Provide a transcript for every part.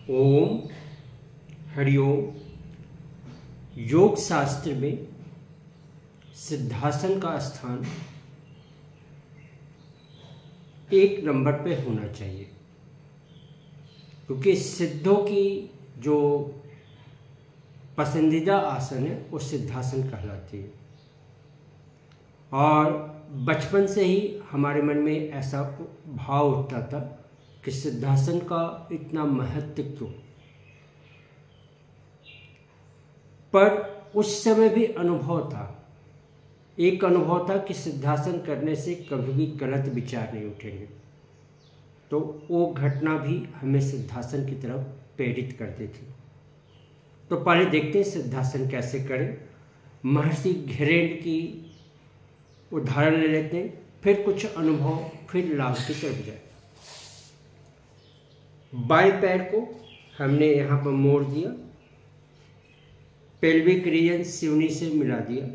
ओम हरिओम। योग शास्त्र में सिद्धासन का स्थान 1 नंबर पे होना चाहिए, क्योंकि सिद्धों की जो पसंदीदा आसन है वो सिद्धासन कहलाती है। और बचपन से ही हमारे मन में ऐसा भाव उठता था कि सिद्धासन का इतना महत्व क्यों। पर उस समय भी अनुभव था, एक अनुभव था कि सिद्धासन करने से कभी भी गलत विचार नहीं उठेंगे। तो वो घटना भी हमें सिद्धासन की तरफ प्रेरित करती थी। तो पहले देखते हैं सिद्धासन कैसे करें। महर्षि घिरेंद्र की उदाहरण ले लेते हैं, फिर कुछ अनुभव, फिर लाभ की तरफ जाए। बाएं पैर को हमने यहाँ पर मोड़ दिया, पेल्विक रीजन सिवनी से मिला दिया।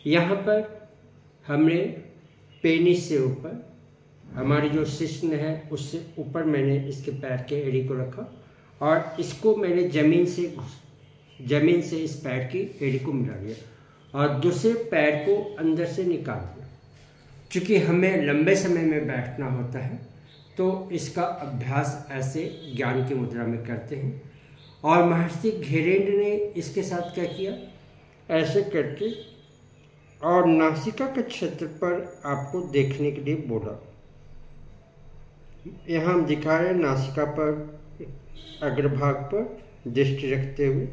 यहाँ पर हमने पेनिस से ऊपर, हमारी जो शिश्न है उससे ऊपर मैंने इसके पैर के एड़ी को रखा और इसको मैंने जमीन से इस पैर की एड़ी को मिला दिया और दूसरे पैर को अंदर से निकाल दिया। चूँकि हमें लंबे समय में बैठना होता है तो इसका अभ्यास ऐसे ज्ञान की मुद्रा में करते हैं। और महर्षि घिरेंद्र ने इसके साथ क्या किया, ऐसे करके और नासिका के क्षेत्र पर आपको देखने के लिए बोला। यहाँ हम दिखा रहे हैं नासिका पर, अग्रभाग पर दृष्टि रखते हुए।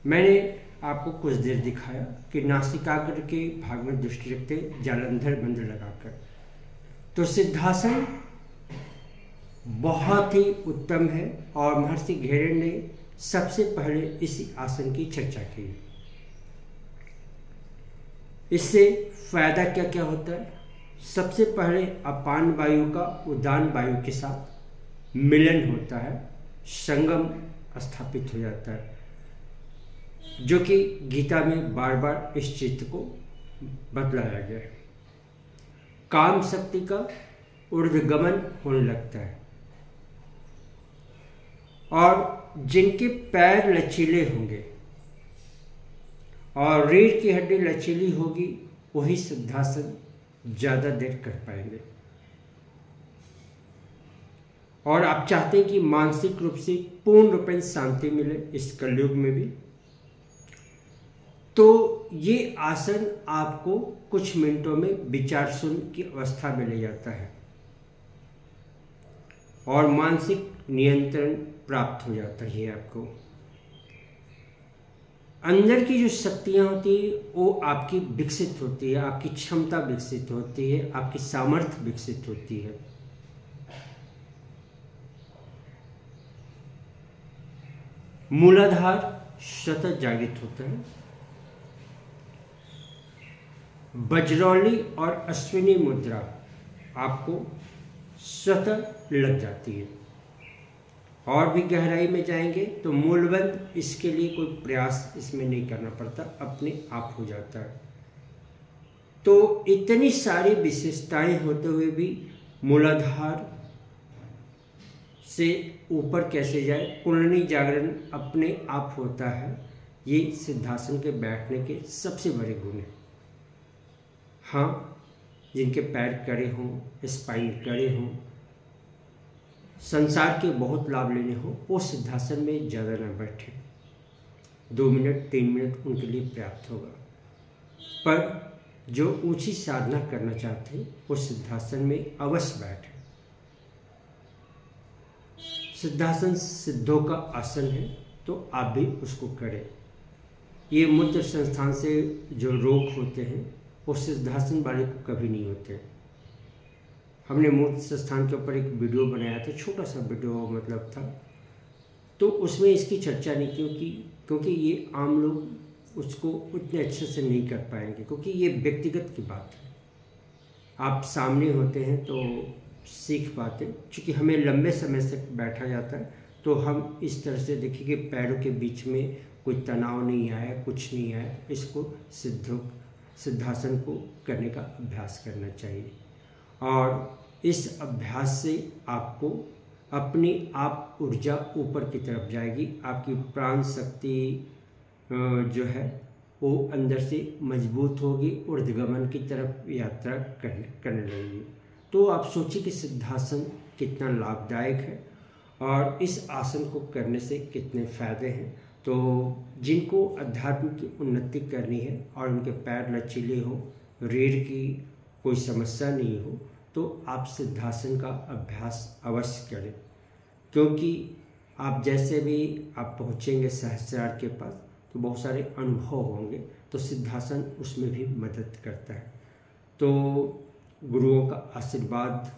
मैंने आपको कुछ देर दिखाया कि नासिकाग्र के भाग में दृष्टि रखते जालंधर बंद लगाकर। तो सिद्धासन बहुत ही उत्तम है और महर्षि घिरेंद्र ने सबसे पहले इसी आसन की चर्चा की। इससे फायदा क्या क्या होता है। सबसे पहले अपान वायु का उदान वायु के साथ मिलन होता है, संगम स्थापित हो जाता है, जो कि गीता में बार बार इस चित्त को बतलाया गया है। काम शक्ति का ऊर्ध्वगमन होने लगता है और जिनके पैर लचीले होंगे और रीढ़ की हड्डी लचीली होगी वही सिद्धासन ज़्यादा देर कर पाएंगे। और आप चाहते हैं कि मानसिक रूप से पूर्ण रूप से शांति मिले इस कलयुग में भी, तो ये आसन आपको कुछ मिनटों में विचार शून्य की अवस्था में ले जाता है और मानसिक नियंत्रण प्राप्त हो जाता है। आपको अंदर की जो शक्तियां होती है वो आपकी विकसित होती है, आपकी क्षमता विकसित होती है, आपकी सामर्थ्य विकसित होती है। मूलाधार सतत जागृत होता है। बजरौली और अश्विनी मुद्रा आपको स्वतः लग जाती है। और भी गहराई में जाएंगे तो मूलबंध, इसके लिए कोई प्रयास इसमें नहीं करना पड़ता, अपने आप हो जाता है। तो इतनी सारी विशेषताएं होते हुए भी मूलाधार से ऊपर कैसे जाए, कुंडली जागरण अपने आप होता है। ये सिद्धासन के बैठने के सबसे बड़े गुण हैं। हाँ, जिनके पैर कड़े हों, स्पाइन कड़े हों, संसार के बहुत लाभ लेने हों, वो सिद्धासन में ज़्यादा न बैठे। 2 मिनट 3 मिनट उनके लिए पर्याप्त होगा। पर जो ऊंची साधना करना चाहते हैं वो सिद्धासन में अवश्य बैठे। सिद्धासन सिद्धों का आसन है तो आप भी उसको करें। ये मूत्र संस्थान से जो रोग होते हैं वो सिद्धासन वाले को कभी नहीं होते। हमने मूत्र संस्थान के ऊपर एक वीडियो बनाया था, छोटा सा वीडियो मतलब था, तो उसमें इसकी चर्चा नहीं की क्योंकि ये आम लोग उसको उतने अच्छे से नहीं कर पाएंगे, क्योंकि ये व्यक्तिगत की बात है। आप सामने होते हैं तो सीख पाते, क्योंकि हमें लंबे समय से बैठा जाता है तो हम इस तरह से देखिए कि पैरों के बीच में कोई तनाव नहीं आया, कुछ नहीं आया। इसको सिद्धासन को करने का अभ्यास करना चाहिए और इस अभ्यास से आपको अपनी आप ऊर्जा ऊपर की तरफ जाएगी। आपकी प्राण शक्ति जो है वो अंदर से मजबूत होगी, ऊर्ध्वगमन की तरफ यात्रा करने लगेगी। तो आप सोचिए कि सिद्धासन कितना लाभदायक है और इस आसन को करने से कितने फायदे हैं। तो जिनको अध्यात्म की उन्नति करनी है और उनके पैर लचीले हो, रीढ़ की कोई समस्या नहीं हो, तो आप सिद्धासन का अभ्यास अवश्य करें, क्योंकि आप जैसे भी आप पहुँचेंगे सहस्रार के पास तो बहुत सारे अनुभव होंगे। तो सिद्धासन उसमें भी मदद करता है। तो गुरुओं का आशीर्वाद,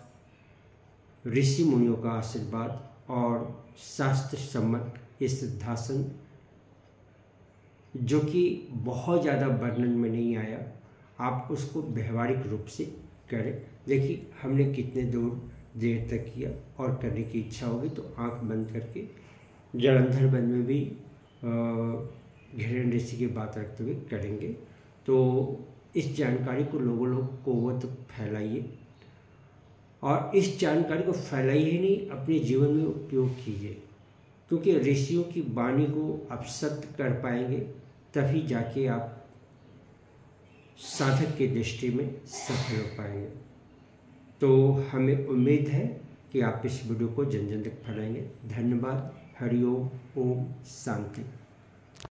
ऋषि मुनियों का आशीर्वाद और शास्त्र सम्मत ये सिद्धासन, जो कि बहुत ज़्यादा वर्णन में नहीं आया, आप उसको व्यवहारिक रूप से करें। देखिए हमने कितने देर तक किया और करने की इच्छा होगी तो आंख बंद करके जलंधर वन में भी घिरेन ऋषि की बात रखते हुए करेंगे। तो इस जानकारी को लोगों को वो तो फैलाइए और इस जानकारी को फैलाइए ही नहीं, अपने जीवन में उपयोग कीजिए, क्योंकि ऋषियों की वाणी को आप सत्य कर पाएंगे तभी जाके आप साधक की दृष्टि में सफल हो पाएंगे। तो हमें उम्मीद है कि आप इस वीडियो को जन जन तक फैलाएंगे। धन्यवाद। हरिओम। ओम शांति।